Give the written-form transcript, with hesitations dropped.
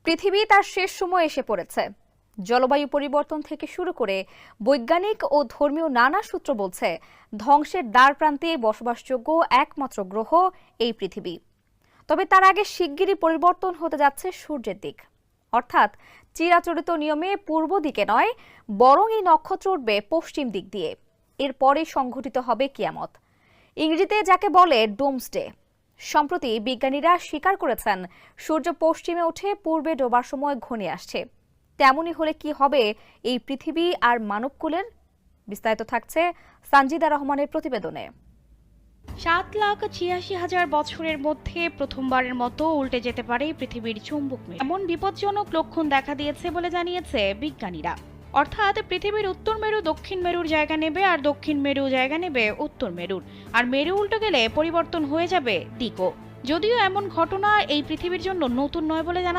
পৃথিবী তার শেষ সময় এসে পড়েছে। জলবায়ু পরিবর্তন থেকে শুরু করে বৈজ্ঞানিক ও ধর্মীয় নানা সূত্র বলছে ধ্বংসের দ্বারপ্রান্তে বসবাসযোগ্য একমাত্র গ্রহ এই পৃথিবী। তবে তার আগে শিগগিরই পরিবর্তন হতে যাচ্ছে সূর্যের দিক, অর্থাৎ চিরাচরিত নিয়মে পূর্ব দিকে নয়, বরং এই নক্ষত্র উঠবে পশ্চিম দিক দিয়ে। এরপরে সংঘটিত হবে কিয়ামত, ইংরেজিতে যাকে বলে ডুমসডে। সম্প্রতি বিজ্ঞানীরা স্বীকার করেছেন সূর্য পশ্চিমে উঠে পূর্বে ডোবার সময় ঘনিয়ে আসছে। তেমনই হলে কি হবে এই পৃথিবী আর মানবকুলের? বিস্তারিত থাকছে সানজিদা রহমানের প্রতিবেদনে। 7,86,000 বছরের মধ্যে প্রথমবারের মতো উল্টে যেতে পারে পৃথিবীর চুম্বক মেরু। এমন বিপজ্জনক লক্ষণ দেখা দিয়েছে বলে জানিয়েছে বিজ্ঞানীরা। অর্থাৎ পৃথিবীর উত্তর মেরু দক্ষিণ মেরুর জায়গা নেবে, আর দক্ষিণ মেরু জায়গা নেবে উত্তর মেরুর। আর মেরু উল্টো গেলে পরিবর্তন হয়ে যাবে দিকও। যদিও এমন ঘটনা এই পৃথিবীর জন্য নতুন নয় বলে জানা